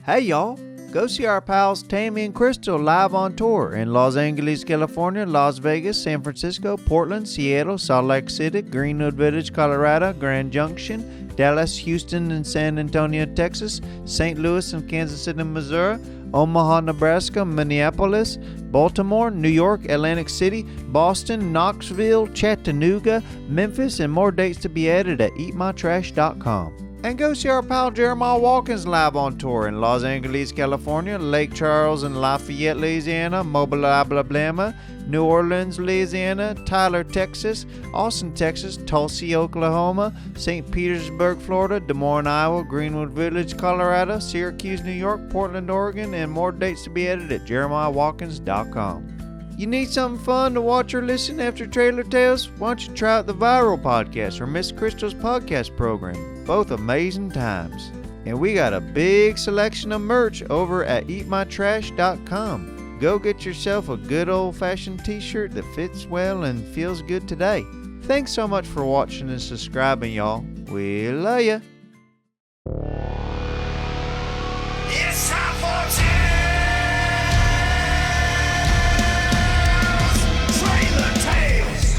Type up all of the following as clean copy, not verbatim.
Hey y'all, go see our pals Tammy and Crystal live on tour in Los Angeles, California, Las Vegas, San Francisco, Portland, Seattle, Salt Lake City, Greenwood Village, Colorado, Grand Junction, Dallas, Houston, and San Antonio, Texas, St. Louis and Kansas City, Missouri, Omaha, Nebraska, Minneapolis, Baltimore, New York, Atlantic City, Boston, Knoxville, Chattanooga, Memphis, and more dates to be added at eatmytrash.com. And go see our pal Jeremiah Watkins live on tour in Los Angeles, California, Lake Charles and Lafayette, Louisiana, Mobile, Alabama, New Orleans, Louisiana, Tyler, Texas, Austin, Texas, Tulsa, Oklahoma, St. Petersburg, Florida, Des Moines, Iowa, Greenwood Village, Colorado, Syracuse, New York, Portland, Oregon, and more dates to be added at jeremiahwatkins.com. You need something fun to watch or listen after Trailer Tales? Why don't you try out the Viral podcast or Miss Crystal's podcast program? Both amazing times. And we got a big selection of merch over at eatmytrash.com. Go get yourself a good old-fashioned t-shirt that fits well and feels good today. Thanks so much for watching and subscribing, y'all. We love ya. It's time for Trailer Tales.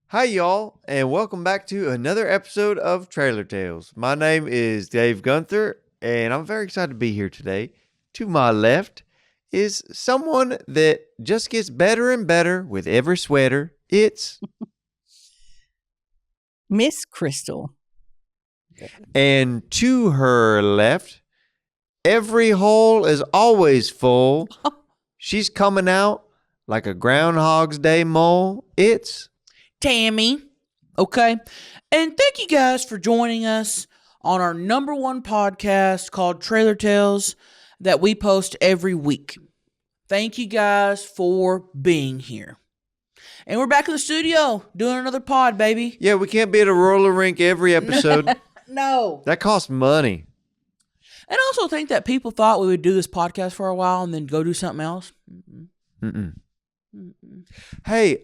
Hi y'all, and welcome back to another episode of Trailer Tales. My name is Dave Gunther, and I'm very excited to be here today. To my left is someone that just gets better and better with every sweater. It's Miss Crystal. And to her left, every hole is always full. She's coming out like a Groundhog's Day mole. It's Tammy. Okay. And thank you guys for joining us on our number one podcast called Trailer Tales that we post every week. Thank you guys for being here. And we're back in the studio doing another pod, baby. yeah, we can't be at a roller rink every episode. No. That costs money. And I also think that people thought we would do this podcast for a while and then go do something else. Hey,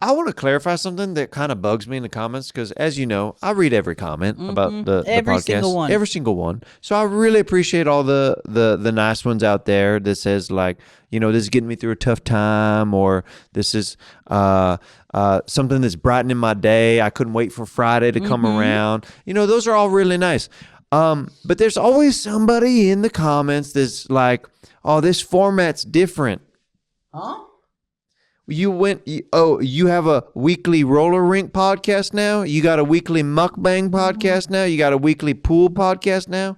I want to clarify something that kind of bugs me in the comments because, as you know, I read every comment about the Every podcast. single one. Every single one. So I really appreciate all the nice ones out there that says, like, you know, this is getting me through a tough time, or this is something that's brightening my day. I couldn't wait for Friday to come around. You know, those are all really nice. But there's always somebody in the comments that's like, oh, this format's different. Huh? You have a weekly roller rink podcast now? You got a weekly mukbang podcast now? You got a weekly pool podcast now?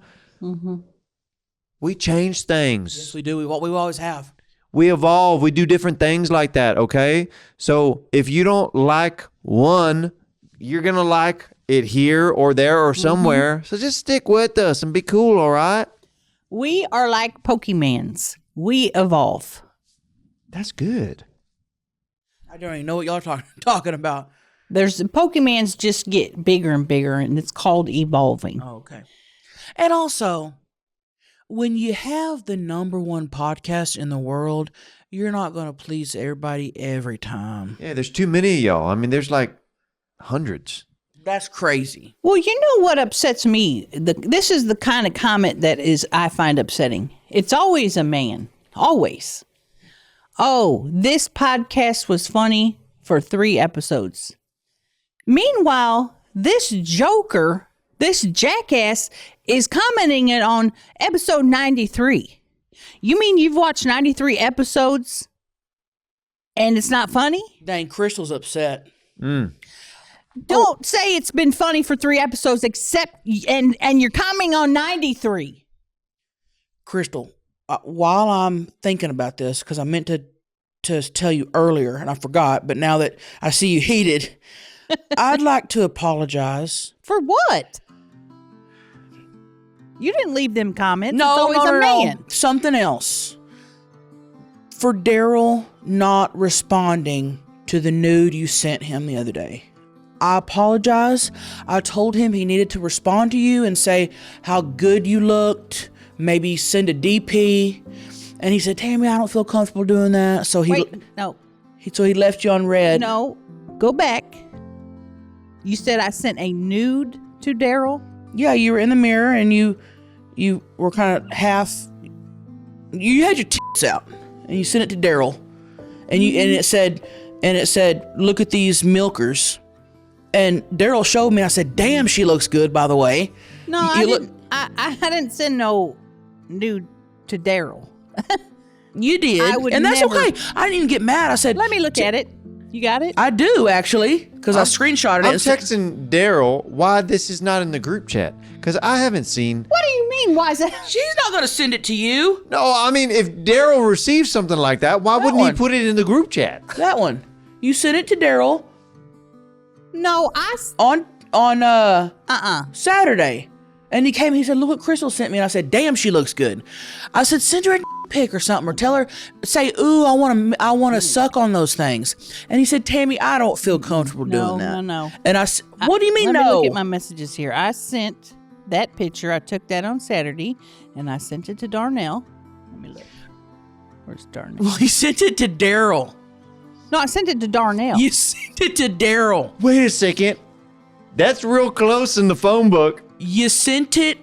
We change things. Yes, we do. What we always have. We evolve. We do different things like that, okay? So if you don't like one, you're going to like it here or there or somewhere. So just stick with us and be cool, all right? We are like Pokemans. We evolve. That's good. I don't even know what y'all talking about. There's Pokemans just get bigger and bigger, and it's called evolving. Oh, okay. And also, when you have the number one podcast in the world, you're not going to please everybody every time. Yeah, there's too many of y'all. I mean, there's like hundreds. That's crazy. Well, you know what upsets me? This is the kind of comment that I find upsetting. It's always a man. Always. Oh, this podcast was funny for 3 episodes. Meanwhile, this joker, this jackass, is commenting it on episode 93. You mean you've watched 93 episodes and it's not funny? Dang, Crystal's upset. Don't say it's been funny for 3 episodes except, and you're commenting on 93. Crystal, while I'm thinking about this, because I meant to tell you earlier and I forgot, but now that I see you heated, I'd like to apologize. For what? You didn't leave them comments. No, it's always no, a no, man. something else. For Darryl not responding to the nude you sent him the other day. I apologize. I told him he needed to respond to you and say how good you looked, maybe send a DP. And he said, Tammy, I don't feel comfortable doing that. So Wait, no. So he left you on red. No, go back. You said I sent a nude to Darryl? Yeah, you were in the mirror and you were kind of half. You had your tits out and you sent it to Darryl, and it said, look at these milkers. And Darryl showed me. I said, damn, she looks good. By the way, No, I didn't send no nude to Darryl. You did, and that's okay. I didn't even get mad. I said, let me look at it. You got it? I do, actually, because I screenshotted it. I'm texting Darryl why this is not in the group chat, because I haven't seen. What do you mean? Why is that? She's not going to send it to you. No, I mean, if Darryl receives something like that, why wouldn't he put it in the group chat? That one. You sent it to Darryl. No, on Saturday. And he came, he said, look what Crystal sent me. And I said, damn, she looks good. I said, send her a pic or something, or tell her, say, ooh, I want to suck on those things. And he said, Tammy, I don't feel comfortable doing that. No. And I said, what do you mean, let no? me look at my messages here. I sent that picture. I took that on Saturday, and I sent it to Darnell. Let me look. Where's Darnell? Well, he sent it to Darryl. No, I sent it to Darnell. You sent it to Darryl. Wait a second. That's real close in the phone book. You sent it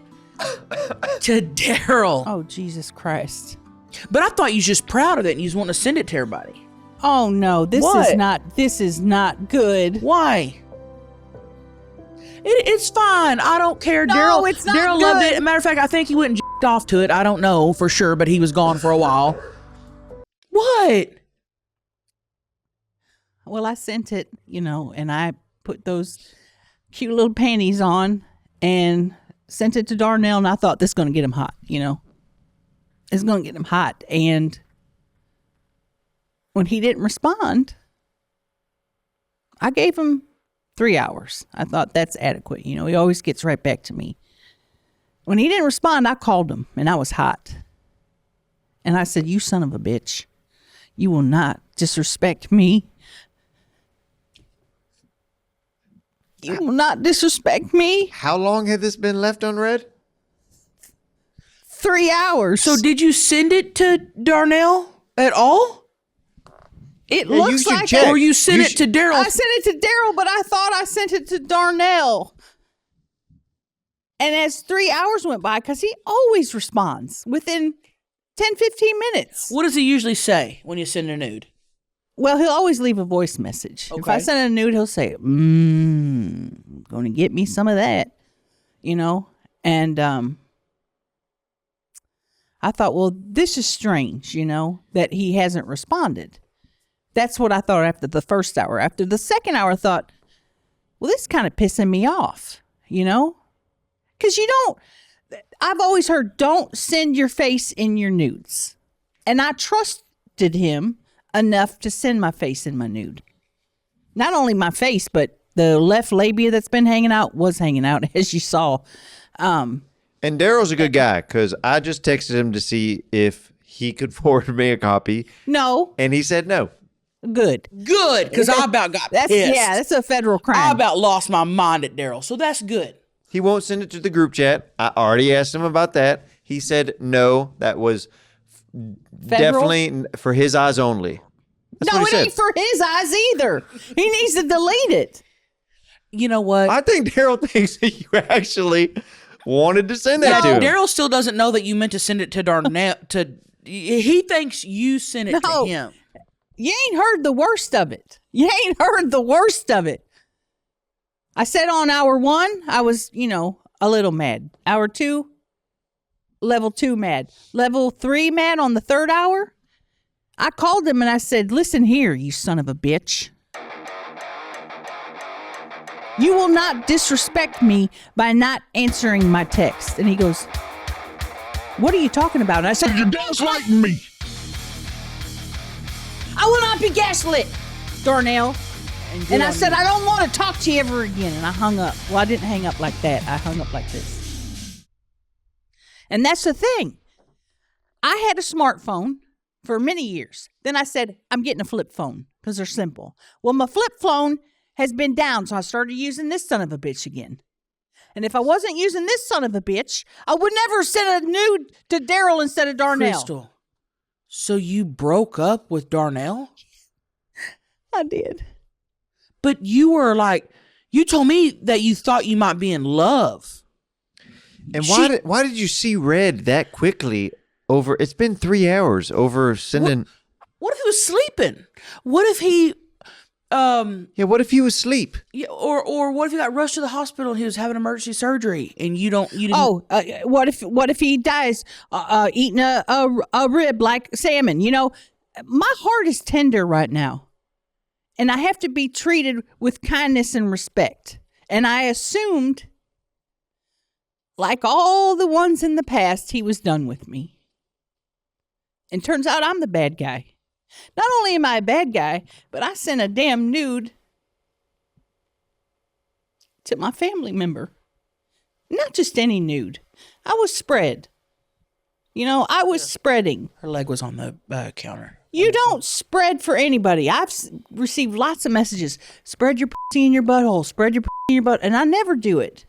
to Darryl. Oh, Jesus Christ. But I thought you was just proud of it and you just want to send it to everybody. Oh, no. This is not good. Why? It's fine. I don't care. No, Darryl, it's not Darryl good. loved it. Matter of fact, I think he went and jacked off to it. I don't know for sure, but he was gone for a while. What? Well, I sent it, and I put those cute little panties on and sent it to Darnell, and I thought this is going to get him hot, It's going to get him hot. And when he didn't respond, I gave him 3 hours. I thought that's adequate. He always gets right back to me. When he didn't respond, I called him, and I was hot. And I said, you son of a bitch, you will not disrespect me. You will not disrespect me. How long had this been left unread? 3 hours. So did you send it to Darnell at all? It looks like check. Or you sent it to Darryl? I sent it to Darryl, but I thought I sent it to Darnell. And as 3 hours went by, because he always responds within 10, 15 minutes. What does he usually say when you send a nude? Well, he'll always leave a voice message. Okay. If I send a nude, he'll say, going to get me some of that, And I thought, well, this is strange, that he hasn't responded. That's what I thought after the first hour. After the second hour, I thought, well, this is kind of pissing me off, Because I've always heard, don't send your face in your nudes. And I trusted him enough to send my face in my nude. Not only my face, but the left labia that's been hanging out was hanging out, as you saw. And Darryl's a good guy, because I just texted him to see if he could forward me a copy. No. And he said no. Good. Good, because I about got pissed. Yeah, that's a federal crime. I about lost my mind at Darryl, so that's good. He won't send it to the group chat. I already asked him about that. He said no, that was definitely for his eyes only. That's no, what he it said. ain't for his eyes either. He needs to delete it. You know what? I think Darryl thinks that you actually wanted to send that to him. Darryl still doesn't know that you meant to send it to Darnell. He thinks you sent it to him. You ain't heard the worst of it. I said on hour 1, I was, a little mad. Hour 2, level 2 mad. Level 3 mad on the third hour. I called him and I said, listen here, you son of a bitch. You will not disrespect me by not answering my text. And he goes, what are you talking about? And I said, You're gaslighting me. I will not be gaslit, Darnell. And I said, I don't want to talk to you ever again. And I hung up. Well, I didn't hang up like that. I hung up like this. And that's the thing. I had a smartphone for many years. Then I said, I'm getting a flip phone because they're simple. Well, my flip phone has been down, so I started using this son of a bitch again. And if I wasn't using this son of a bitch, I would never send a nude to Darryl instead of Darnell. So you broke up with Darnell? I did. But you were like, you told me that you thought you might be in love. And why did you see red that quickly over? It's been 3 hours over sending. What if he was sleeping? What if he, Yeah, what if he was asleep? yeah, or what if he got rushed to the hospital and he was having emergency surgery and you didn't? Oh, what if he dies eating a rib like salmon? You know, my heart is tender right now, and I have to be treated with kindness and respect. And I assumed, like all the ones in the past, he was done with me. And turns out I'm the bad guy. Not only am I a bad guy, but I sent a damn nude to my family member. Not just any nude. I was spread. You know, I was spreading. Her leg was on the counter. You don't spread for anybody. I've received lots of messages. Spread your pussy in your butthole. Spread your pussy in your butt. And I never do it.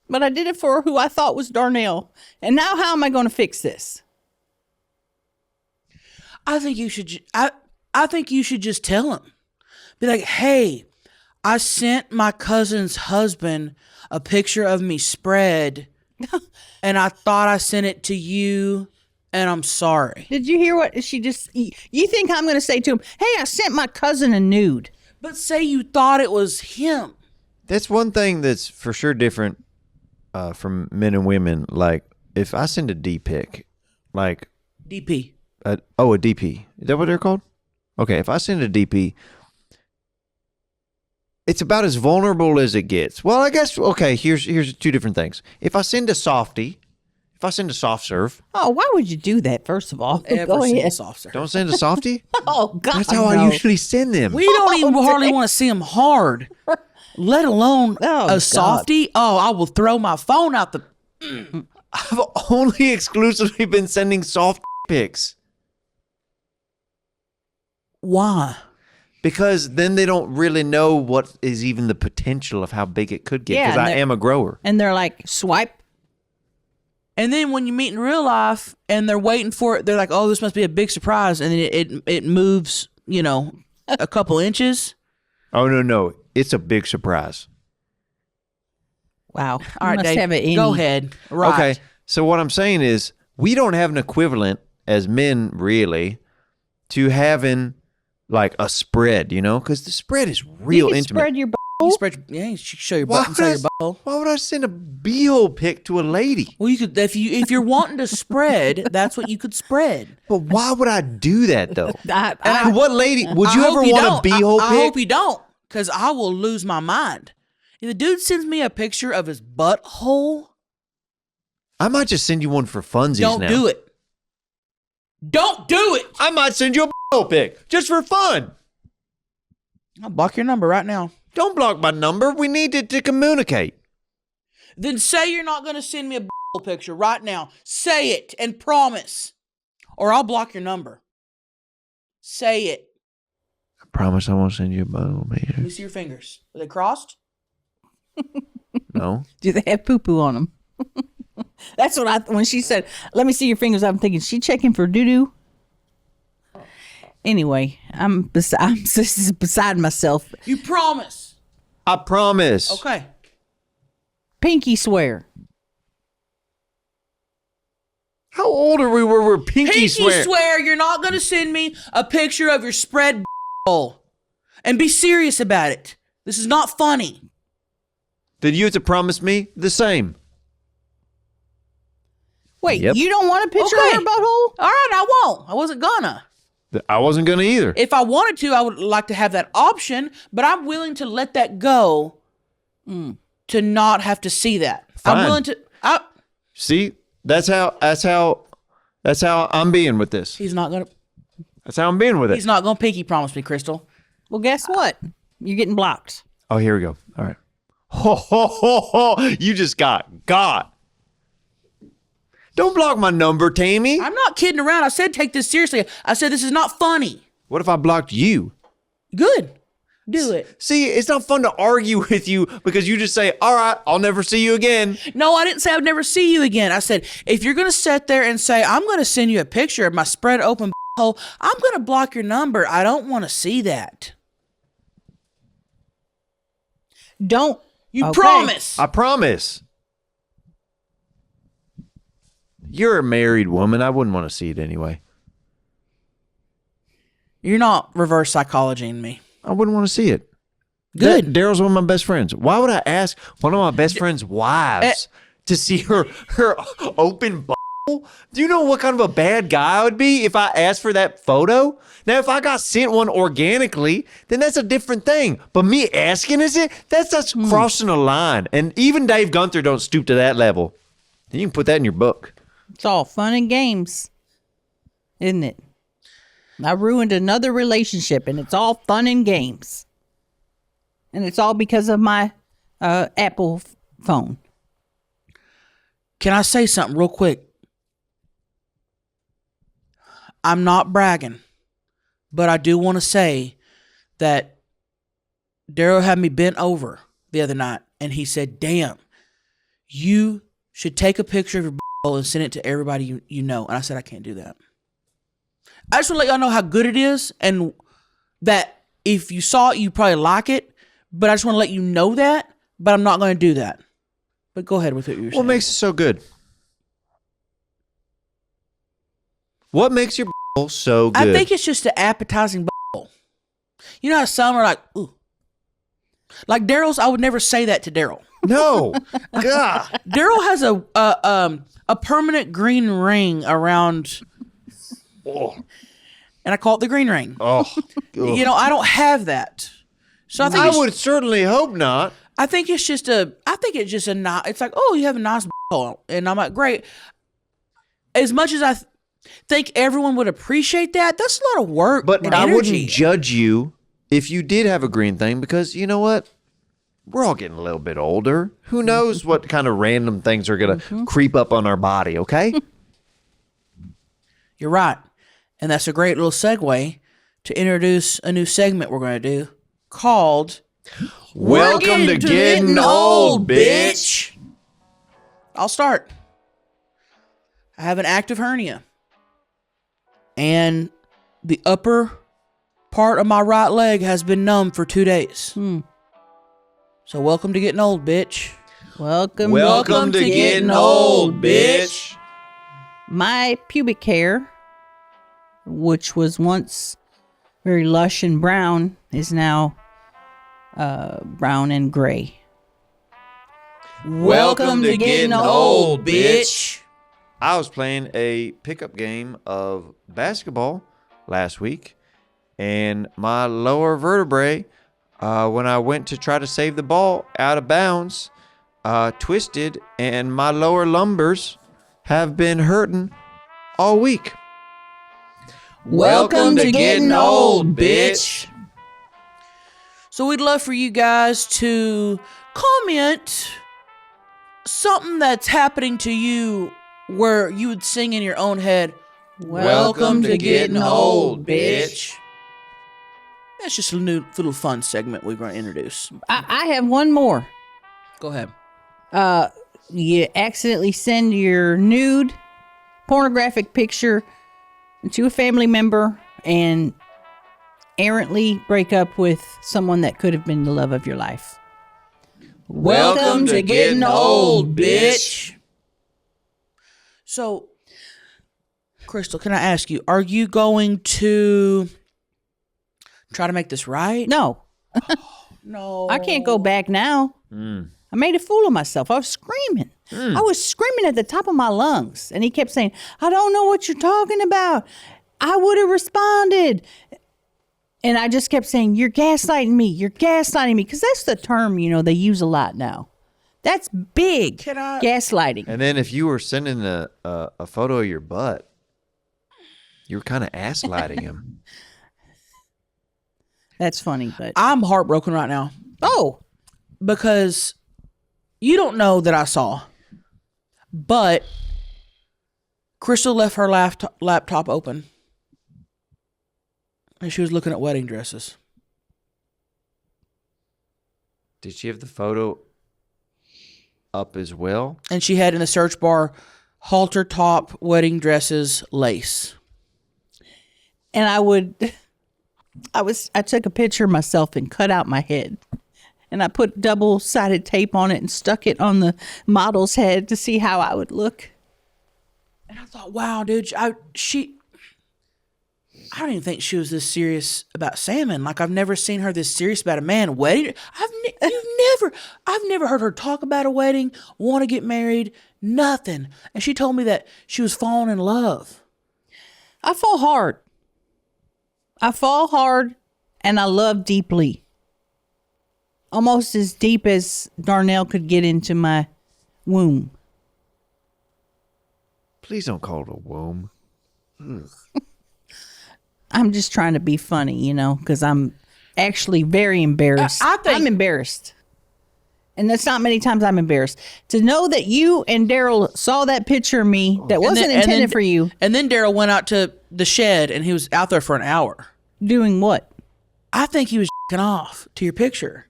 But I did it for who I thought was Darnell. And now how am I going to fix this? I think you should. I think you should just tell him. Be like, hey, I sent my cousin's husband a picture of me spread, and I thought I sent it to you, and I'm sorry. Did you hear what she just... You think I'm going to say to him, hey, I sent my cousin a nude. But say you thought it was him. That's one thing that's for sure different from men and women. Like, if I send a D pic, like... DP. A DP. Is that what they're called? Okay, if I send a DP, it's about as vulnerable as it gets. Well, I guess, okay, here's two different things. If I send a softie, if I send a soft serve. Oh, why would you do that, first of all? Go ahead. Don't send a softie? Oh, God, that's how I usually send them. We don't even hardly want to see them hard, let alone a softie. Oh, I will throw my phone out the... I've only exclusively been sending soft pics. Why? Because then they don't really know what is even the potential of how big it could get. Because I am a grower. And they're like, swipe. And then when you meet in real life and they're waiting for it, they're like, oh, this must be a big surprise. And then it moves, you know, a couple inches. Oh, no. It's a big surprise. Wow. All right, Dave, go ahead. Right. Okay. So what I'm saying is we don't have an equivalent as men, really, to having... like a spread, you know, because the spread is real intimate. Spread your You should show your butt inside your butthole. Why would I send a beehole pic to a lady? Well, you could if you're wanting to spread, that's what you could spread. But why would I do that though? I what lady would you ever want a beehole pic? I hope you don't, because I will lose my mind. If the dude sends me a picture of his butthole, I might just send you one for funsies. Don't do it. Don't do it. I might send you a beehole pic just for fun. I'll block your number right now. Don't block my number. We need to communicate. Then say you're not going to send me a butthole picture right now. Say it and promise, or I'll block your number. Say it. I promise I won't send you a beehole pic. Let me see your fingers. Are they crossed? No. Do they have poo-poo on them? That's what when she said, let me see your fingers, I'm thinking, she checking for doo-doo? Anyway, this is beside myself. You promise. I promise. Okay. Pinky swear. How old are we where we're pinky swear you're not going to send me a picture of your spread hole. And be serious about it. This is not funny. Then you have to promise me the same. Wait, Yep. You don't want a picture of her butthole? All right, I won't. I wasn't gonna. I wasn't going to either. If I wanted to, I would like to have that option, but I'm willing to let that go to not have to see that. Fine. I'm willing to. See, that's how I'm being with this. He's not gonna. That's how I'm being with it. He's not gonna pinky promise me, Crystal. Well, guess what? You're getting blocked. Oh, here we go. All right. Ho, ho, ho, ho. You just got. Don't block my number, Tammy. I'm not kidding around. I said take this seriously. I said this is not funny. What if I blocked you? Good. Do it. See, it's not fun to argue with you because you just say, all right, I'll never see you again. No, I didn't say I'd never see you again. I said, if you're going to sit there and say, I'm going to send you a picture of my spread open hole, I'm going to block your number. I don't want to see that. Don't. You Okay. promise. I promise. You're a married woman. I wouldn't want to see it anyway. You're not reverse psychologying me. I wouldn't want to see it. Good. Daryl's one of my best friends. Why would I ask one of my best friend's wives to see her open butthole? Do you know what kind of a bad guy I would be if I asked for that photo? Now, if I got sent one organically, then that's a different thing. But me asking that's crossing a line. And even Dave Gunther don't stoop to that level. You can put that in your book. It's all fun and games, isn't it? I ruined another relationship, and it's all fun and games. And it's all because of my Apple phone. Can I say something real quick? I'm not bragging, but I do want to say that Darryl had me bent over the other night, and he said, damn, you should take a picture of your butthole and send it to everybody you know. And I said, I can't do that. I just want to let y'all know how good it is, and that if you saw it, you probably like it, but I just want to let you know that, but I'm not going to do that. But go ahead with what you're saying. What makes it so good? What makes your butthole so good? I think it's just an appetizing butthole. You know how some are like, ooh. Like Daryl's, I would never say that to Darryl. No. God. Darryl has a permanent green ring around, and I call it the green ring. Oh. You know, I don't have that. So I think I would certainly hope not. I think it's just a nice, it's like, oh, you have a nice butthole. And I'm like, great. As much as I think everyone would appreciate that, that's a lot of work. But and I energy. wouldn't judge you if you did have a green thing, because you know what? We're all getting a little bit older. Who knows what kind of random things are going to creep up on our body, okay? You're right. And that's a great little segue to introduce a new segment we're going to do called Welcome to Getting Old, bitch. I'll start. I have an active hernia. And the upper part of my right leg has been numb for 2 days. So welcome to Getting Old, bitch. Welcome to Getting Old, bitch. My pubic hair, which was once very lush and brown, is now brown and gray. Welcome to Getting Old, bitch. I was playing a pickup game of basketball last week, and my lower vertebrae, when I went to try to save the ball out of bounds, twisted, and my lower lumbers have been hurting all week. Welcome to Getting Old, bitch. So we'd love for you guys to comment something that's happening to you where you would sing in your own head, welcome to Getting Old, bitch. That's just a new little fun segment we're going to introduce. I have one more. Go ahead. You accidentally send your nude pornographic picture to a family member and errantly break up with someone that could have been the love of your life. Welcome to Getting Old, bitch. So, Crystal, can I ask you, are you going to try to make this right? No. No. I can't go back now. I made a fool of myself. I was screaming. I was screaming at the top of my lungs. And he kept saying, I don't know what you're talking about. I would have responded. And I just kept saying, you're gaslighting me. You're gaslighting me. Because that's the term, you know, they use a lot now. That's big. Gaslighting. And then if you were sending a photo of your butt, you were kind of ass-lighting him. That's funny, but... I'm heartbroken right now. Oh! Because you don't know that I saw, but Crystal left her laptop open and she was looking at wedding dresses. Did she have the photo up as well? And she had in the search bar, halter top, wedding dresses, lace. And I took a picture of myself and cut out my head. And I put double-sided tape on it and stuck it on the model's head to see how I would look. And I thought, wow, dude, I don't even think she was this serious about salmon. Like, I've never seen her this serious about a man wedding. I've never heard her talk about a wedding, want to get married, nothing. And she told me that she was falling in love. I fall hard. And I love deeply. Almost as deep as Darnell could get into my womb. Please don't call it a womb. I'm just trying to be funny, because I'm actually very embarrassed. I'm embarrassed. And that's not many times I'm embarrassed. To know that you and Darryl saw that picture of me that wasn't intended for you. And then Darryl went out to the shed and he was out there for an hour. Doing what? I think he was off to your picture.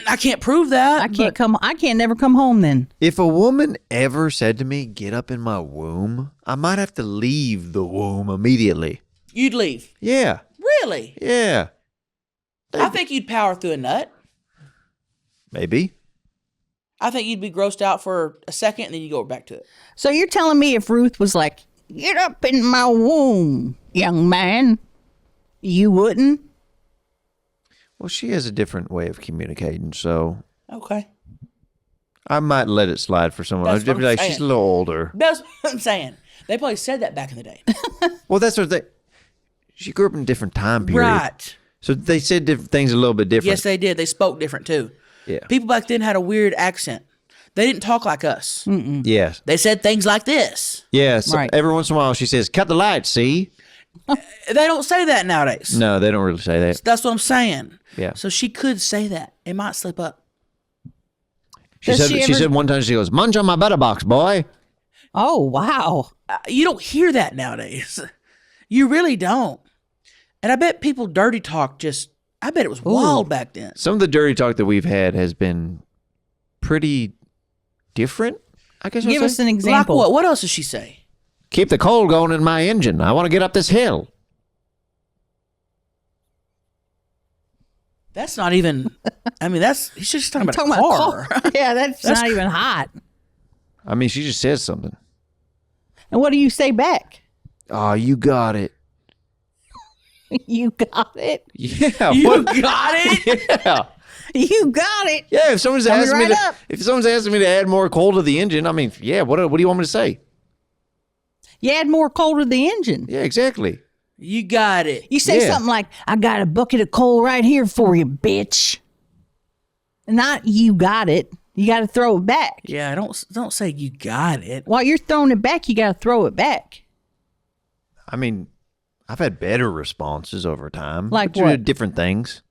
I can't prove that. I can't never come home then. If a woman ever said to me, get up in my womb, I might have to leave the womb immediately. You'd leave? Yeah. Really? Yeah. I think you'd power through a nut. Maybe. I think you'd be grossed out for a second and then you go back to it. So you're telling me if Ruth was like, get up in my womb, young man, you wouldn't? Well, she has a different way of communicating, so Okay. I might let it slide for someone. That's what I'm like, saying. she's a little older. That's what I'm saying. They probably said that back in the day. Well, that's what she grew up in a different time period. Right. So they said different things a little bit different. Yes, they did. They spoke different too. Yeah. People back then had a weird accent. They didn't talk like us. Yes. They said things like this. Yes. Right. Every once in a while she says, cut the lights, see? They don't say that nowadays. No, they don't really say that. That's what I'm saying. Yeah. So she could say that. It might slip up. She said one time, she goes, munch on my butter box, boy. Oh, wow. You don't hear that nowadays. You really don't. And I bet people dirty talk I bet it was wild back then. Some of the dirty talk that we've had has been pretty different, I guess. Give us an example. Like what? What else does she say? Keep the coal going in my engine. I want to get up this hill. That's not even, he's just talking about a car. Yeah, that's not even hot. I mean, she just says something. And what do you say back? Oh, you got it. You got it? Yeah. You got it? Yeah. You got it. Yeah, if someone's asking me right up. if someone's asking me to add more coal to the engine, I mean, yeah, what do you want me to say? You add more coal to the engine. Yeah, exactly. You got it. You say Yeah. something like, I got a bucket of coal right here for you, bitch. Not you got it. You got to throw it back. Yeah, don't say you got it. While you're throwing it back, you got to throw it back. I mean, I've had better responses over time. Like But what? different things.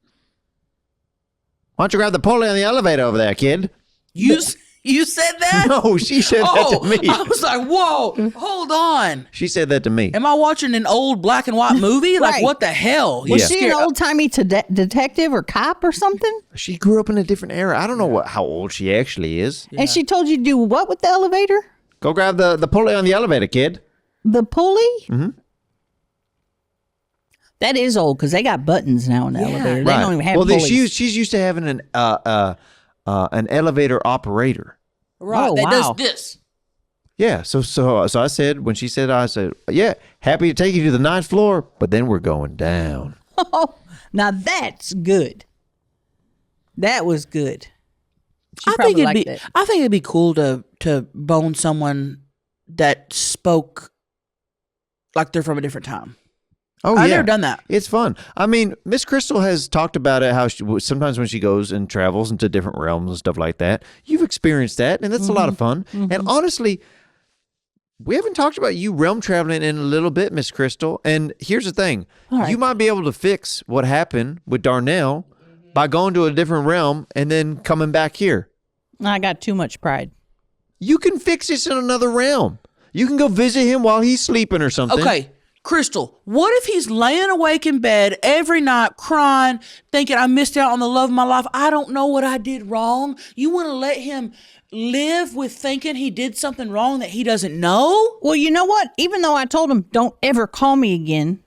Why don't you grab the pulley on the elevator over there, kid? You said that? No, she said that to me. I was like, whoa, hold on. She said that to me. Am I watching an old black and white movie? Like, Right. what the hell? Was Yeah. she an old-timey detective or cop or something? She grew up in a different era. I don't know how old she actually is. And she told you to do what with the elevator? Go grab the pulley on the elevator, kid. The pulley? Mm-hmm. That is old because they got buttons now in the elevator. They don't even have pulleys. She's used to having an elevator operator. Right, Oh, that wow. does this. Yeah, so I said, when she said, I said, yeah, happy to take you to the 9th floor, but then we're going down. Oh, now that's good. That was good. She probably liked it. I think it'd be cool to bone someone that spoke like they're from a different time. Oh, I've yeah. never done that. It's fun. I mean, Miss Crystal has talked about it, how sometimes when she goes and travels into different realms and stuff like that, you've experienced that, and that's a lot of fun. And honestly, we haven't talked about you realm traveling in a little bit, Miss Crystal. And here's the thing. All right. You might be able to fix what happened with Darnell by going to a different realm and then coming back here. I got too much pride. You can fix this in another realm. You can go visit him while he's sleeping or something. Okay, Crystal, what if he's laying awake in bed every night crying, thinking I missed out on the love of my life? I don't know what I did wrong. You want to let him live with thinking he did something wrong that he doesn't know? Well, you know what? Even though I told him, don't ever call me again,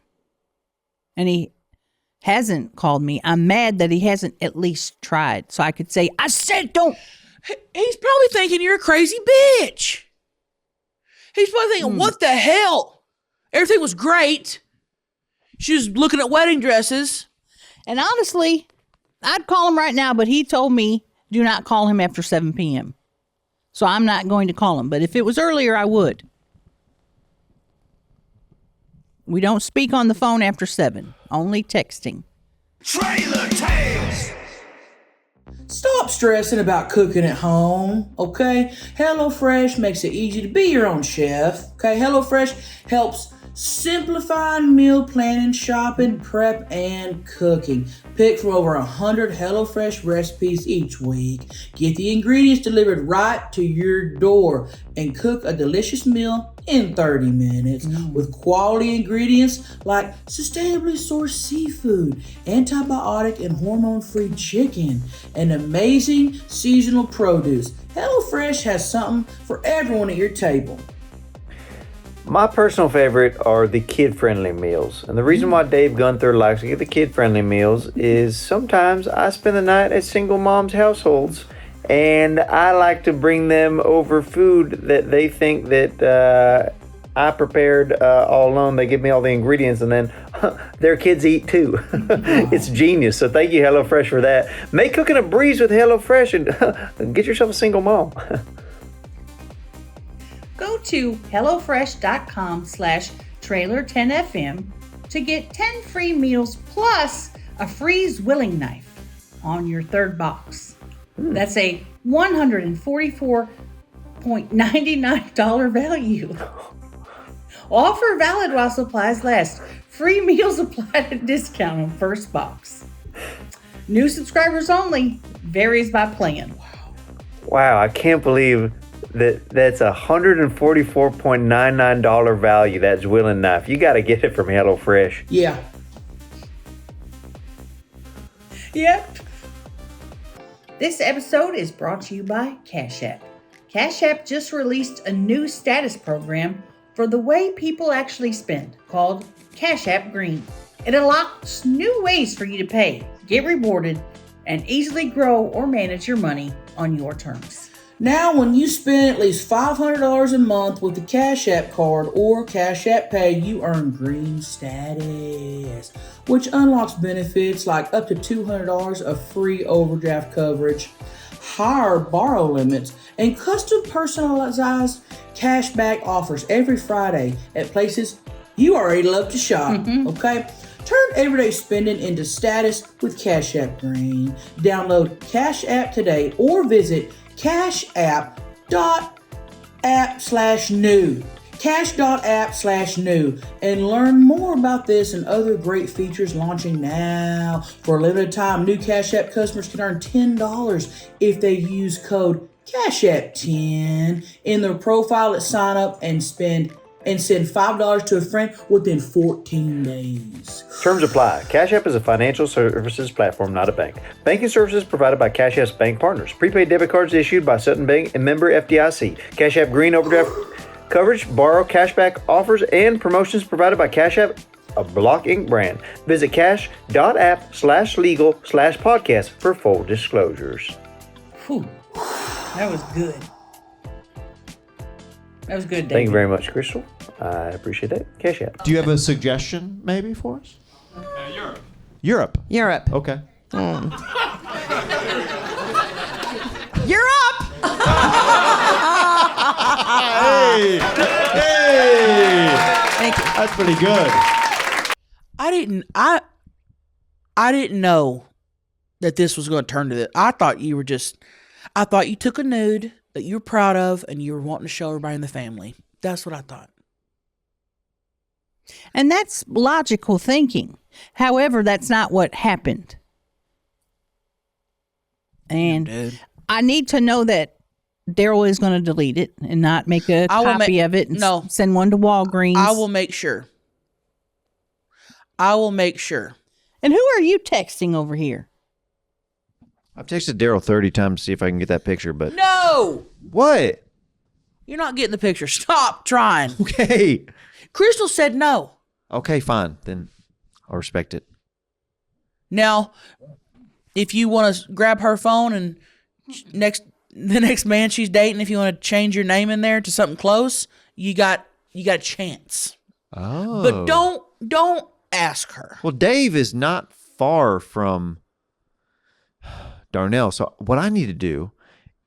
and he hasn't called me, I'm mad that he hasn't at least tried. So I could say, I said don't. He's probably thinking you're a crazy bitch. He's probably thinking, what the hell? Everything was great. She was looking at wedding dresses. And honestly, I'd call him right now, but he told me do not call him after 7 p.m. So I'm not going to call him. But if it was earlier, I would. We don't speak on the phone after 7. Only texting. Trailer Tales. Stop stressing about cooking at home, okay? HelloFresh makes it easy to be your own chef, okay? HelloFresh helps simplify meal planning, shopping, prep, and cooking. Pick from over 100 HelloFresh recipes each week. Get the ingredients delivered right to your door and cook a delicious meal in 30 minutes with quality ingredients like sustainably sourced seafood, antibiotic and hormone-free chicken, and amazing seasonal produce. HelloFresh has something for everyone at your table. My personal favorite are the kid-friendly meals. And the reason why Dave Gunther likes to get the kid-friendly meals is sometimes I spend the night at single moms' households and I like to bring them over food that they think that I prepared all alone. They give me all the ingredients and then their kids eat too. It's genius. So thank you, HelloFresh, for that. Make cooking a breeze with HelloFresh and get yourself a single mom. Go to HelloFresh.com/trailer10FM to get 10 free meals plus a free Zwilling knife on your third box. That's a $144.99 value. Offer valid while supplies last. Free meals applied at discount on first box. New subscribers only. Varies by plan. Wow, I can't believe that's a $144.99 value, that Zwilling knife. You got to get it from HelloFresh. Yeah. Yep. This episode is brought to you by Cash App. Cash App just released a new status program for the way people actually spend called Cash App Green. It unlocks new ways for you to pay, get rewarded, and easily grow or manage your money on your terms. Now, when you spend at least $500 a month with the Cash App card or Cash App Pay, you earn green status, which unlocks benefits like up to $200 of free overdraft coverage, higher borrow limits, and custom personalized cashback offers every Friday at places you already love to shop, okay? Turn everyday spending into status with Cash App Green. Download Cash App today or visit cash.app/new. Cash.app/new and learn more about this and other great features launching now. For a limited time, new Cash App customers can earn $10 if they use code CashApp10 in their profile at sign up and send $5 to a friend within 14 days. Terms apply. Cash App is a financial services platform, not a bank. Banking services provided by Cash App's bank partners. Prepaid debit cards issued by Sutton Bank and member FDIC. Cash App Green overdraft coverage, borrow, cashback offers, and promotions provided by Cash App, a Block Inc. brand. Visit cash.app/legal/podcast for full disclosures. Whew. That was good. That was good, Dave. Thank you very much, Crystal. I appreciate that. Cash App. Do you have a suggestion maybe for us? Europe. Europe. Europe. Okay. You're up. Hey! Hey! Thank you. That's pretty good. I didn't know that this was going to turn to this. I thought you took a nude that you were proud of and you were wanting to show everybody in the family. That's what I thought. And that's logical thinking. However, that's not what happened. And Dude. I need to know that Darryl is going to delete it and not make a copy of it and send one to Walgreens. I will make sure. I will make sure. And who are you texting over here? I've texted Darryl 30 times to see if I can get that picture, but No! what? You're not getting the picture. Stop trying. Okay. Crystal said no. Okay, fine. Then I'll respect it. Now, if you want to grab her phone and the next man she's dating, if you want to change your name in there to something close, you got a chance. Oh. But don't ask her. Well, Dave is not far from Darnell. So what I need to do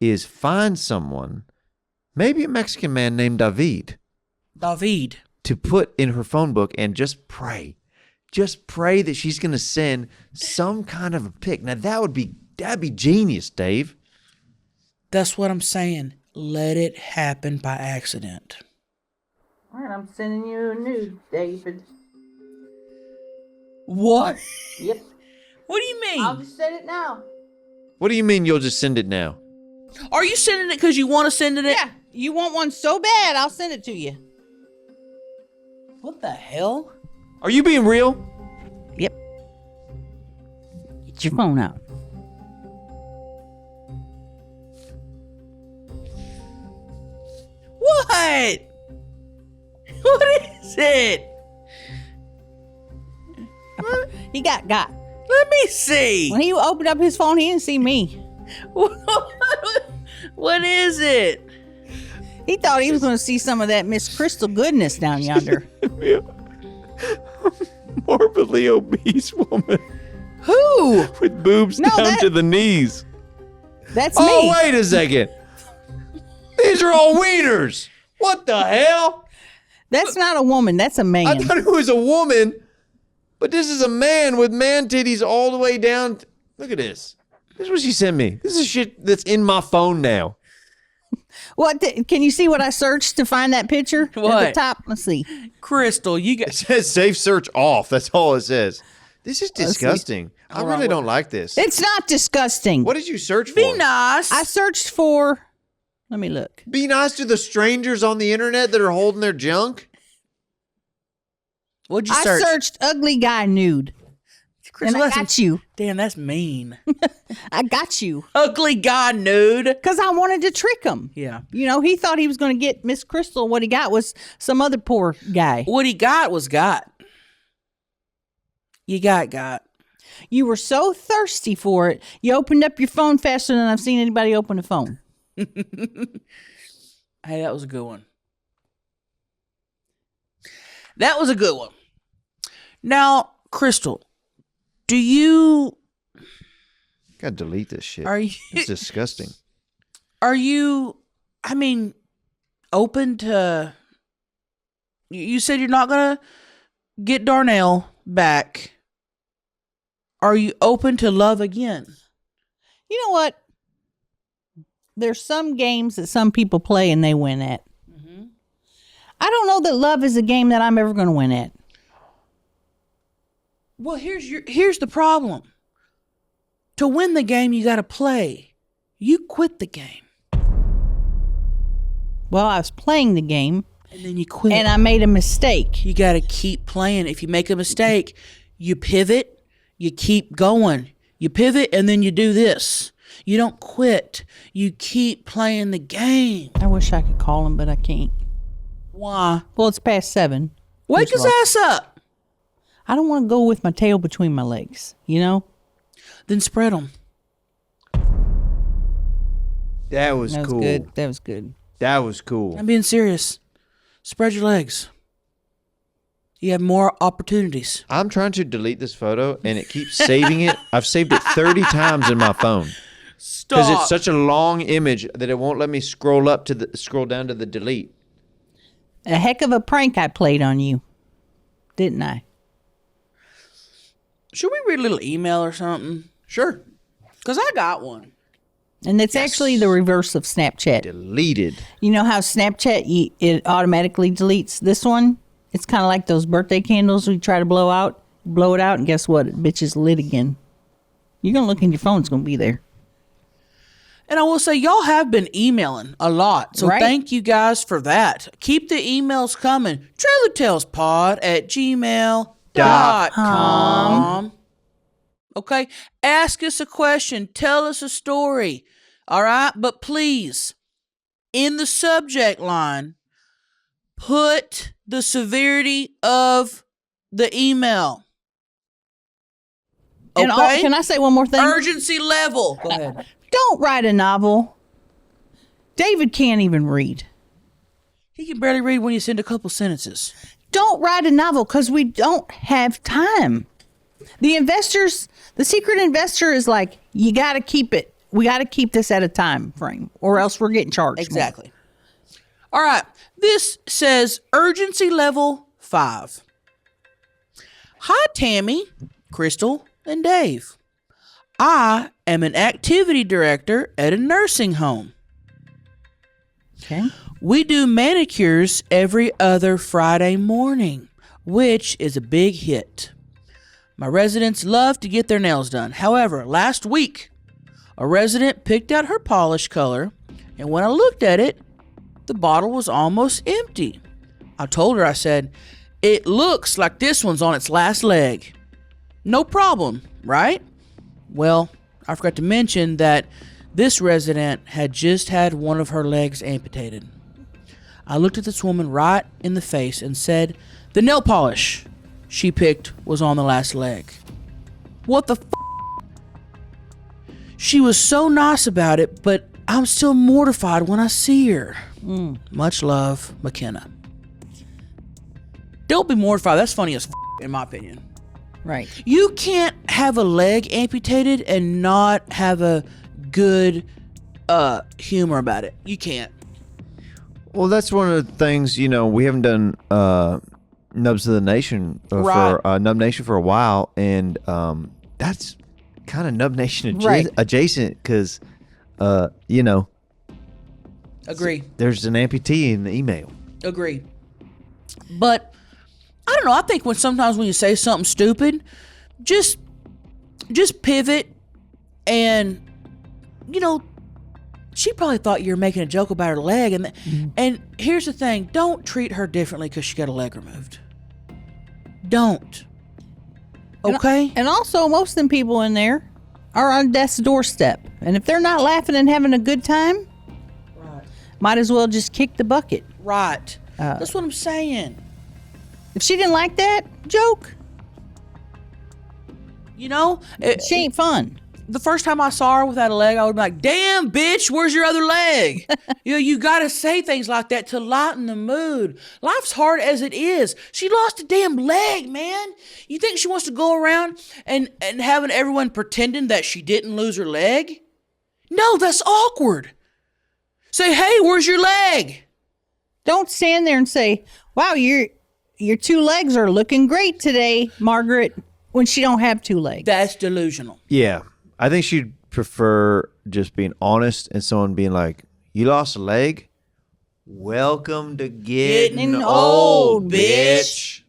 is find someone, maybe a Mexican man named David, to put in her phone book and just pray. Just pray that she's going to send some kind of a pic. Now that'd be genius, Dave. That's what I'm saying. Let it happen by accident. All right, I'm sending you a nude, David. What? Yep. What do you mean? I'll just send it now. What do you mean you'll just send it now? Are you sending it because you want to send it? Yeah, you want one so bad, I'll send it to you. What the hell? Are you being real? Yep. Get your phone out. What? What is it? He got. Let me see. When he opened up his phone, he didn't see me. What is it? He thought he was going to see some of that Miss Crystal goodness down yonder. Morbidly obese woman Who? with boobs No, down to the knees. That's Oh, me. wait a second. These are all wieners. What the hell? That's not a woman. That's a man. I thought it was a woman, but this is a man with man titties all the way down. Look at this. This is what she sent me. This is shit that's in my phone now. What? Can you see what I searched to find that picture? What? At the top? Let's see. Crystal, you It got. says safe search off. That's all it says. This is disgusting. I Hold on, really what- don't like this. It's not disgusting. What did you search for? Be nice. I searched for. Let me look. Be nice to the strangers on the internet that are holding their junk. What'd you I search? searched ugly guy nude. Crystal, And I got you. Damn, that's mean. I got you. Ugly guy nude. Because I wanted to trick him. Yeah. You know, he thought he was going to get Miss Crystal. What he got was some other poor guy. What he got was got. You got. You were so thirsty for it, you opened up your phone faster than I've seen anybody open a phone. Hey, that was a good one. That was a good one. Now, Crystal, do you Gotta delete this shit. are you It's disgusting. are you I mean open to you said you're not gonna get Darnell back. Are you open to love again? You know what? There's some games that some people play and they win at. I don't know that love is a game that I'm ever going to win at. Well, here's the problem. To win the game, you got to play. You quit the game, Well, I was playing the game and then you quit. and I made a mistake. You got to keep playing. If you make a mistake, you pivot, you keep going. You pivot, and then you do this. You don't quit. You keep playing the game. I wish I could call him, but I can't. Why? Well, it's past 7. Wake his ass up. I don't want to go with my tail between my legs, you know? Then spread them. That was That was cool. good. That was good. That was cool. I'm being serious. Spread your legs. You have more opportunities. I'm trying to delete this photo and it keeps saving it. I've saved it 30 times in my phone. Because it's such a long image that it won't let me scroll down to the delete. A heck of a prank I played on you, didn't I? Should we read a little email or something? Sure. Because I got one. And it's actually the reverse of Snapchat. Deleted. You know how Snapchat, it automatically deletes this one? It's kind of like those birthday candles we try to blow it out, and guess what? Bitch is lit again. You're going to look in your phone, it's going to be there. And I will say, y'all have been emailing a lot. So Right. thank you guys for that. Keep the emails coming. TrailerTalesPod@gmail.com. .com. Okay? Ask us a question. Tell us a story. All right? But please, in the subject line, put the severity of the email. And Okay? can I say one more thing? Urgency level. Go ahead. Don't write a novel. David can't even read. He can barely read when you send a couple sentences. Don't write a novel because we don't have time. The secret investor is like, you got to keep it. We got to keep this at a time frame or else we're getting charged. Exactly. All right. This says urgency level 5. Hi, Tammy, Crystal, and Dave. I am an activity director at a nursing home. Okay. We do manicures every other Friday morning, which is a big hit. My residents love to get their nails done. However, last week, a resident picked out her polish color, and when I looked at it, the bottle was almost empty. I told her, I said, it looks like this one's on its last leg. No problem, right? Well, I forgot to mention that this resident had just had one of her legs amputated. I looked at this woman right in the face and said, the nail polish she picked was on the last leg. What the f***? She was so nice about it, but I'm still mortified when I see her. Much love, McKenna. Don't be mortified. That's funny as f***, in my opinion. Right. You can't have a leg amputated and not have a good humor about it. You can't. Well, that's one of the things, we haven't done Nubs of the Nation Right. for Nub Nation for a while, and that's kind of Nub Nation Right. adjacent because, Agree. there's an amputee in the email. Agree. But I don't know. I think sometimes when you say something stupid, just pivot and she probably thought you were making a joke about her leg, and here's the thing: don't treat her differently because she got a leg removed. Don't. Okay. And also, most of them people in there are on death's doorstep, and if they're not laughing and having a good time, might as well just kick the bucket. Right. That's what I'm saying. If she didn't like that joke, You know, she ain't fun. the first time I saw her without a leg, I would be like, damn, bitch, where's your other leg? You got to say things like that to lighten the mood. Life's hard as it is. She lost a damn leg, man. You think she wants to go around and having everyone pretending that she didn't lose her leg? No, that's awkward. Say, hey, where's your leg? Don't stand there and say, wow, your 2 legs are looking great today, Margaret, when she don't have 2 legs. That's delusional. Yeah. I think she'd prefer just being honest and someone being like, you lost a leg? Welcome to getting old, bitch.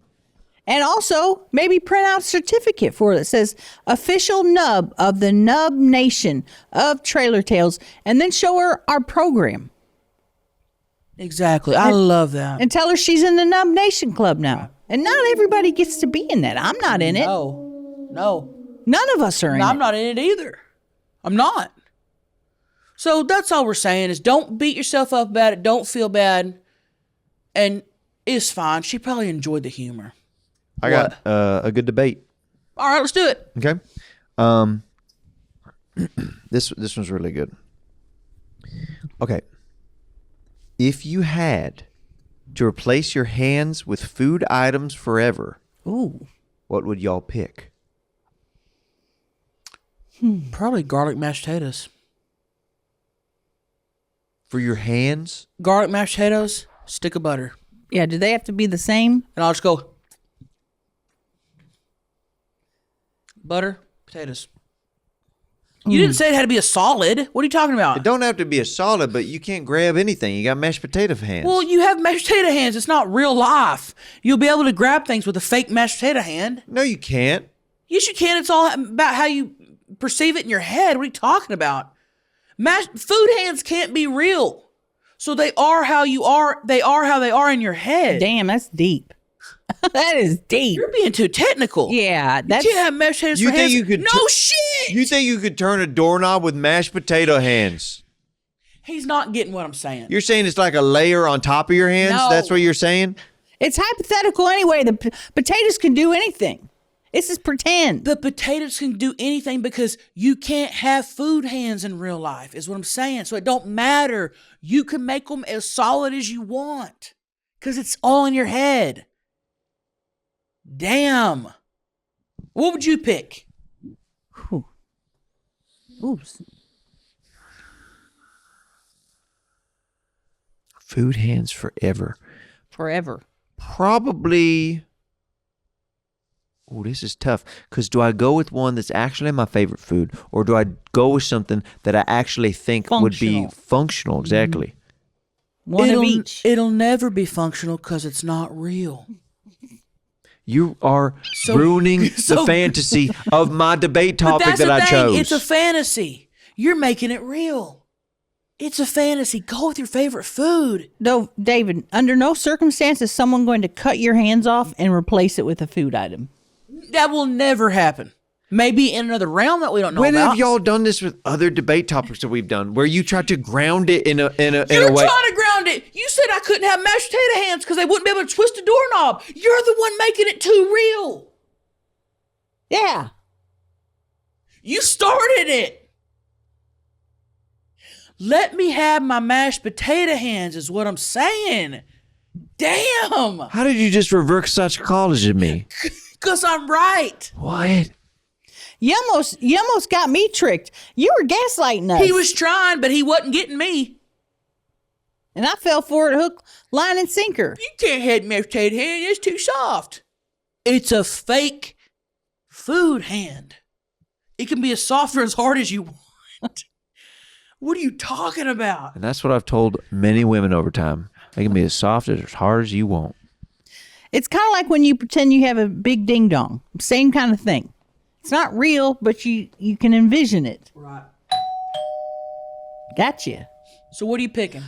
And also, maybe print out a certificate for it that says official nub of the Nub Nation of Trailer Tales, and then show her our program. Exactly. I love that. And tell her she's in the Nub Nation Club now. And not everybody gets to be in that. I'm not in it. No. None of us are in No, it. I'm not in it either. I'm not. So that's all we're saying is don't beat yourself up about it. Don't feel bad. And it's fine. She probably enjoyed the humor. I got a good debate. All right, let's do it. Okay. This one's really good. Okay. If you had to replace your hands with food items forever, Ooh. what would y'all pick? Probably garlic mashed potatoes. For your hands? Garlic mashed potatoes, stick of butter. Yeah, do they have to be the same? And I'll just go butter, potatoes. You didn't say it had to be a solid. What are you talking about? It don't have to be a solid, but you can't grab anything. You got mashed potato hands. Well, you have mashed potato hands. It's not real life. You'll be able to grab things with a fake mashed potato hand. No, you can't. Yes, you can. It's all about how you perceive it in your head. What are you talking about? Food hands can't be real. So they are how you are. They are how they are in your head. Damn, that's deep. That is deep. You're being too technical. Yeah, You that's can't have mashed potatoes You for think hands. you could No shit. You think you could turn a doorknob with mashed potato hands? He's not getting what I'm saying. You're saying it's like a layer on top of your hands? No. That's what you're saying? it's hypothetical anyway. The potatoes can do anything. This is pretend. The potatoes can do anything because you can't have food hands in real life, is what I'm saying. So it don't matter. You can make them as solid as you want because it's all in your head. Damn. What would you pick? Oops. Food hands forever. Forever. Probably. Oh, this is tough. Because do I go with one that's actually my favorite food, or do I go with something that I actually think would be functional? Exactly. One of each. It'll never be functional because it's not real. You are ruining the fantasy of my debate But topic that's that the I thing. chose. It's a fantasy. You're making it real. It's a fantasy. Go with your favorite food. No, David, under no circumstance is someone going to cut your hands off and replace it with a food item. That will never happen. Maybe in another realm that we don't know When about. have y'all done this with other debate topics that we've done, where you try to ground it in a You're way? trying to ground it. You said I couldn't have mashed potato hands because they wouldn't be able to twist a doorknob. You're the one making it too real. Yeah. You started it. Let me have my mashed potato hands is what I'm saying. Damn. How did you just reverse psychology me? Because I'm right. What? You almost got me tricked. You were gaslighting us. He was trying, but he wasn't getting me. And I fell for it hook, line, and sinker. You can't have mashed potato hand. It's too soft. It's a fake food hand. It can be as soft or as hard as you want. What are you talking about? And that's what I've told many women over time. They can be as soft or as hard as you want. It's kind of like when you pretend you have a big ding dong. Same kind of thing. It's not real, but you can envision it. Right. Got you. So what are you picking?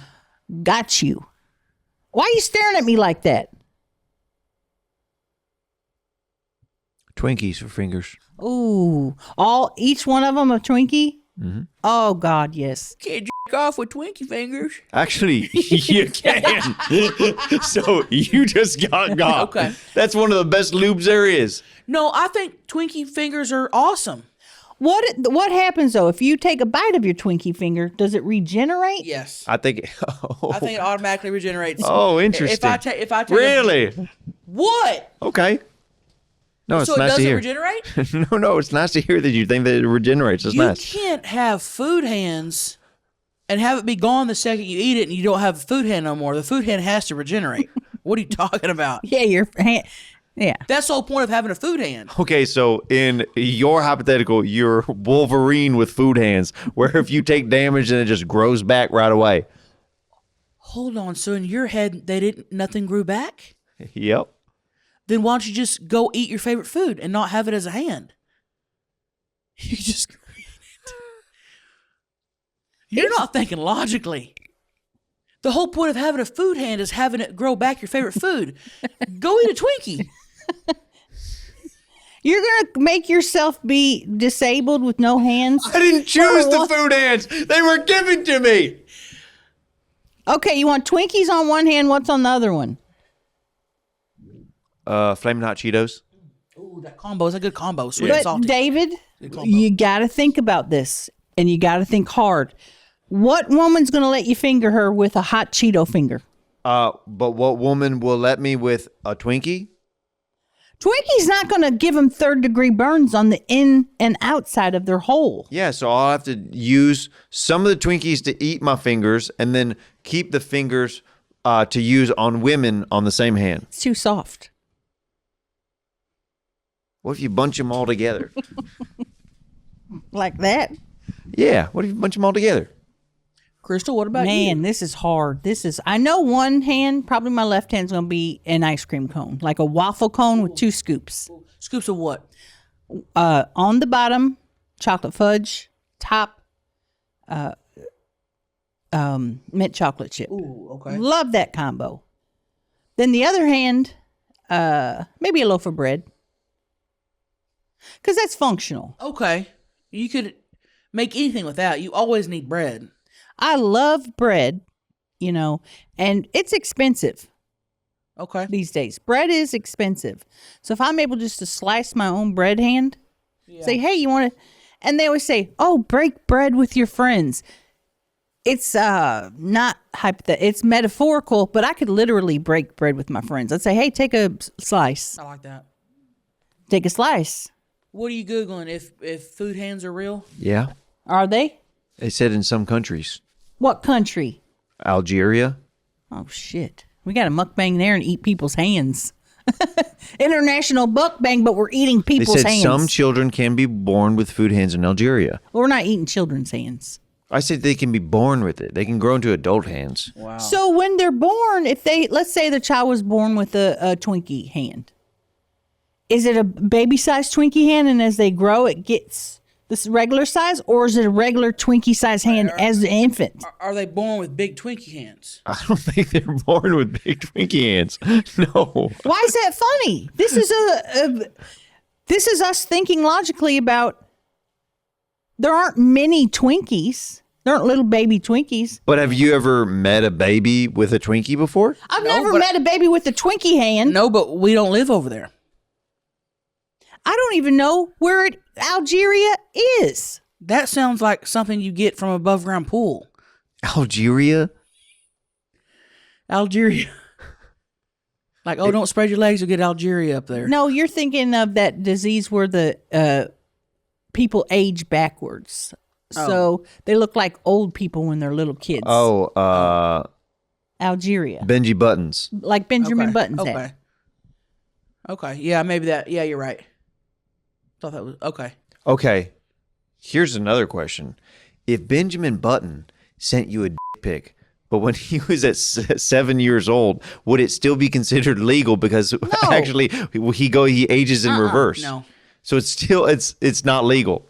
Got you. Why are you staring at me like that? Twinkies for fingers. Ooh, each one of them a Twinkie? Mm-hmm. Oh, God, yes. Can't jerk off with Twinkie fingers. Actually, you can. So you just got. Okay. That's one of the best lubes there is. No, I think Twinkie fingers are awesome. What happens, though, if you take a bite of your Twinkie finger? Does it regenerate? Yes. I think. I think it automatically regenerates. Oh, interesting. If I take really? What? Okay. No, it's So it nice to doesn't hear. regenerate? No, it's nice to hear that you think that it regenerates. It's You nice. can't have food hands and have it be gone the second you eat it and you don't have a food hand no more. The food hand has to regenerate. What are you talking about? Yeah, your hand. Yeah. That's the whole point of having a food hand. Okay, so in your hypothetical, you're Wolverine with food hands, where if you take damage, then it just grows back right away. Hold on. So in your head, nothing grew back? Yep. Then why don't you just go eat your favorite food and not have it as a hand? You just eat it. You're not thinking logically. The whole point of having a food hand is having it grow back your favorite food. Go eat a Twinkie. You're going to make yourself be disabled with no hands? I didn't choose the food hands. They were given to me. Okay, you want Twinkies on one hand. What's on the other one? Flaming Hot Cheetos. Ooh, that combo is a good combo. Sweet and But salty. David, combo. you got to think about this, and you got to think hard. What woman's going to let you finger her with a hot Cheeto finger? But what woman will let me with a Twinkie? Twinkies not going to give them third-degree burns on the in and outside of their hole. Yeah, so I'll have to use some of the Twinkies to eat my fingers and then keep the fingers to use on women on the same hand. It's too soft. What if you bunch them all together? Like that? Yeah, what if you bunch them all together? Crystal, what about you? Man, this is hard. I know one hand, probably my left hand's going to be an ice cream cone, like a waffle cone with 2 scoops. Scoops of what? On the bottom, chocolate fudge, top, mint chocolate chip. Ooh, okay. Love that combo. Then the other hand, maybe a loaf of bread. Because that's functional. Okay. You could make anything with that. You always need bread. I love bread, and it's expensive Okay. these days. Bread is expensive. So if I'm able just to slice my own bread hand, say, hey, you want to, and they always say, oh, break bread with your friends. It's not it's metaphorical, but I could literally break bread with my friends. I'd say, hey, take a slice. I like that. Take a slice. What are you Googling? If food hands are real? Yeah. Are they? They said in some countries. What country? Algeria. Oh, shit. We got a mukbang there and eat people's hands. International mukbang, but we're eating They people's said hands. some children can be born with food hands in Algeria. Well, we're not eating children's hands. I said they can be born with it. They can grow into adult hands. Wow. So when they're born, let's say the child was born with a Twinkie hand. Is it a baby-sized Twinkie hand, and as they grow, it gets this regular size, or is it a regular Twinkie-sized hand as an infant? Are they born with big Twinkie hands? I don't think they're born with big Twinkie hands. No. Why is that funny? This is us thinking logically about. There aren't many Twinkies. There aren't little baby Twinkies. But have you ever met a baby with a Twinkie before? I've never met a baby with a Twinkie hand. No, but we don't live over there. I don't even know where Algeria is. That sounds like something you get from above ground pool. Algeria? Algeria. Like, don't spread your legs, you'll get Algeria up there. No, you're thinking of that disease where the people age backwards. So they look like old people when they're little kids. Algeria. Benji Buttons. Like Benjamin Okay. Buttons Okay. had. Okay. Yeah, maybe that. Yeah, you're right. Thought that was okay. Okay, here's another question. If Benjamin Button sent you a dick pic, but when he was at 7 years old, would it still be considered legal? Because actually, he ages in reverse. No. So it's not legal.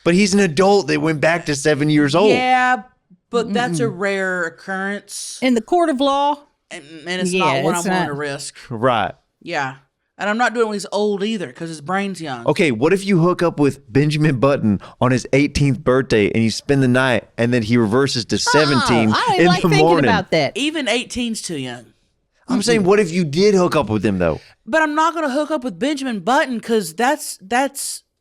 But he's an adult that went back to 7 years old. Yeah, but that's a rare occurrence. In the court of law, And it's not one I'm willing to risk. Right. Yeah. And I'm not doing it when he's old either because his brain's young. Okay, what if you hook up with Benjamin Button on his 18th birthday and you spend the night and then he reverses to 17 I don't even in like the thinking morning? about that. Even 18's too young. I'm saying, what if you did hook up with him, though? But I'm not going to hook up with Benjamin Button because that's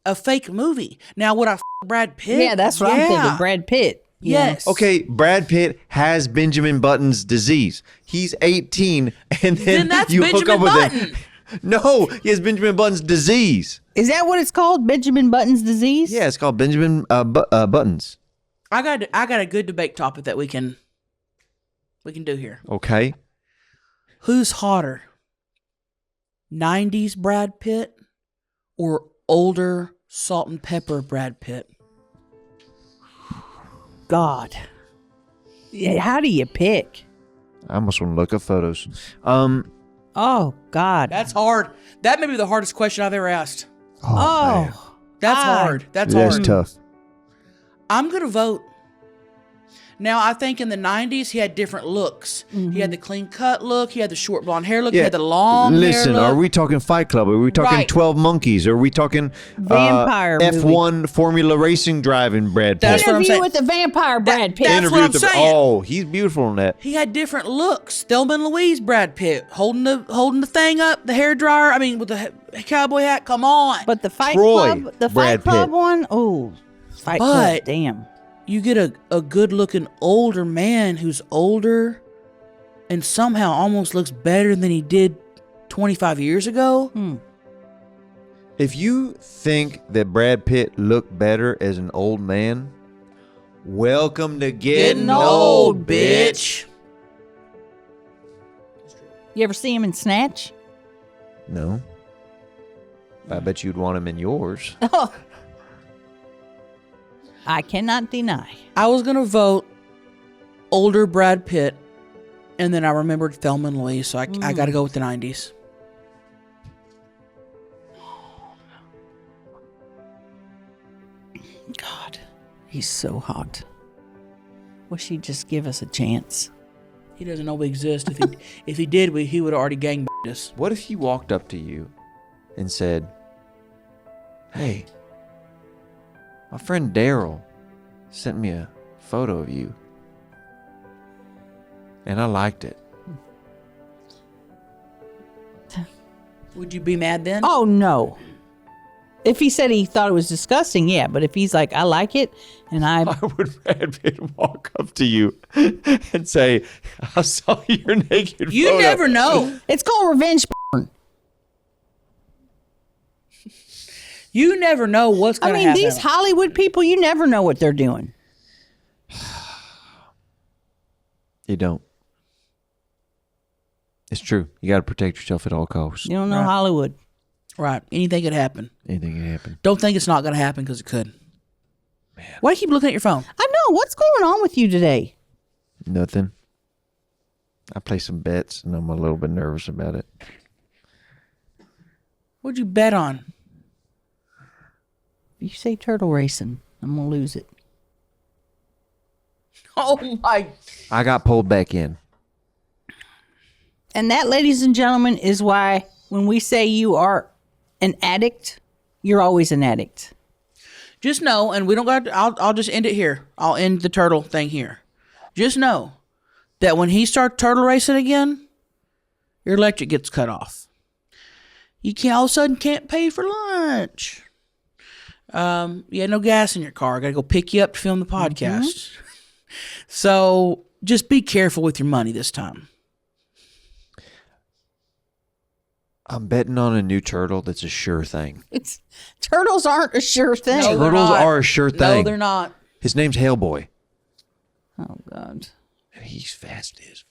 a fake movie. Now, would I Brad Pitt? Yeah, that's what I'm thinking. Brad Pitt. Yes. Okay, Brad Pitt has Benjamin Button's disease. He's 18, and then that's you hook up Benjamin with Button. him. No, he has Benjamin Button's disease. Is that what it's called? Benjamin Button's disease? Yeah, it's called Benjamin Buttons. I got a good debate topic that we can do here. Okay. Who's hotter? 90s Brad Pitt or older salt and pepper Brad Pitt? God. Yeah, how do you pick? I almost want to look up photos. Oh, God. That's hard. That may be the hardest question I've ever asked. Oh. man. That's hard. That's hard. tough. I'm going to vote. Now, I think in the 90s, he had different looks. He had the clean cut look. He had the short blonde hair look. He had the long Listen, hair look. are we talking Fight Club? Are we talking Right. 12 Monkeys? Are we talking Vampire F1 Formula Racing driving Brad Pitt? That's what I'm Interview saying. with the vampire Brad Pitt. that's Interview what I'm with the- saying. Oh, he's beautiful in that. He had different looks. Thelma and Louise Brad Pitt holding the thing up, the hair dryer. I mean, with the cowboy hat. Come on. But the Fight Troy Club, the Brad Fight Club Pitt. one, oh, Fight Club, But- damn. You get a good looking older man who's older and somehow almost looks better than he did 25 years ago. If you think that Brad Pitt looked better as an old man, welcome to getting old, bitch. You ever see him in Snatch? No. I bet you'd want him in yours. Oh. I cannot deny. I was going to vote older Brad Pitt, and then I remembered Thelma and Louise, so I got to go with the 90s. God, he's so hot. Wish he'd just give us a chance. He doesn't know we exist. If he did, he would have already gang this. What if he walked up to you and said, "Hey, my friend Darryl sent me a photo of you, and I liked it." Would you be mad then? Oh, no. If he said he thought it was disgusting, yeah. But if he's like, I like it, and Why would Brad Pitt walk up to you and say, "I saw your naked You photo"? never know. It's called revenge porn. You never know what's I going to mean, happen. these Hollywood people, you never know what they're doing. You don't. It's true. You got to protect yourself at all costs. You don't know Hollywood. Right. Anything could happen. Anything can happen. Don't think it's not going to happen because it could. Man. Why do you keep looking at your phone? I know. What's going on with you today? Nothing. I play some bets, and I'm a little bit nervous about it. What'd you bet on? If you say turtle racing, I'm going to lose it. Oh, my. I got pulled back in. And that, ladies and gentlemen, is why when we say you are an addict, you're always an addict. Just know, and we don't got. I'll just end it here. I'll end the turtle thing here. Just know that when he starts turtle racing again, your electric gets cut off. You can't all of a sudden can't pay for lunch. You had no gas in your car. Got to go pick you up to film the podcast. So just be careful with your money this time. I'm betting on a new turtle that's a sure thing. Turtles aren't a sure thing. No, they're Turtles not. are a sure thing. No, they're not. His name's Hellboy. Oh, God. And he's fast as.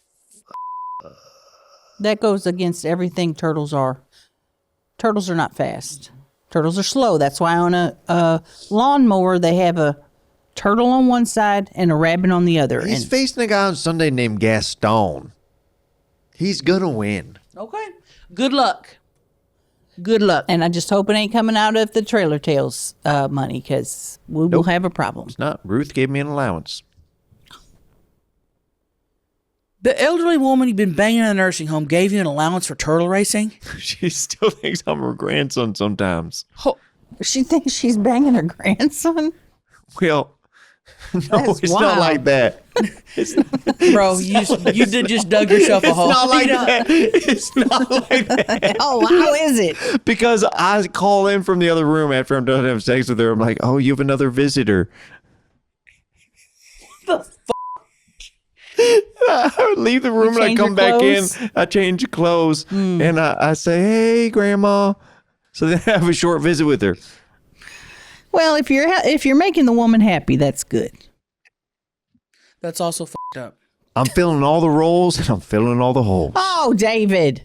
That goes against everything turtles are. Turtles are not fast. Turtles are slow. That's why on a lawnmower, they have a turtle on one side and a rabbit on the other. He's And facing a guy on Sunday named Gaston. He's gonna win. Okay. Good luck. Good luck. And I just hope it ain't coming out of the Trailer Tales money, because we will have a problem. It's not. Ruth gave me an allowance. The elderly woman you've been banging in a nursing home gave you an allowance for turtle racing? She still thinks I'm her grandson sometimes. She thinks she's banging her grandson? Well, no, That's it's wild. not like that. It's not, Bro, you did just dug yourself a hole. not like that. It's not like that. Oh, how is it? Because I call in from the other room after I'm done having sex with her. I'm like, "Oh, you have another visitor." I leave the room and I change come your back in. clothes? I change clothes and I say, "Hey, Grandma." So then I have a short visit with her. Well, if you're making the woman happy, that's good. That's also fucked up. I'm filling all the roles and I'm filling all the holes. Oh, David.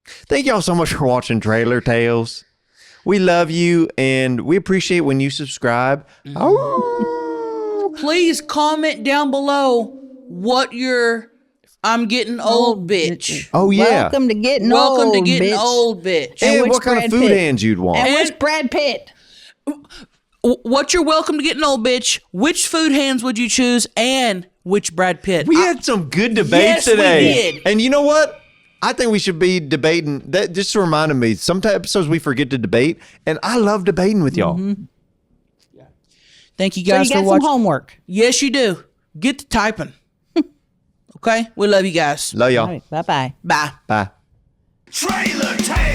Thank y'all so much for watching Trailer Tales. We love you and we appreciate when you subscribe. Please comment down below what your I'm getting old bitch. Oh, yeah. Welcome to getting Welcome old, to getting bitch. old bitch. And which what kind of Brad food Pitt? hands you'd want. And which Brad Pitt? What's your welcome to getting old bitch? Which food hands would you choose? And which Brad Pitt? We had some good debates Yes, we today. did. And you know what? I think we should be debating. That just reminded me. Some episodes we forget to debate, and I love debating with y'all. Thank you So guys you for got some watching. homework. Yes, you do. Get to typing. Okay? We love you guys. Love y'all. All right, bye-bye. Bye. Bye. Trailer Tales.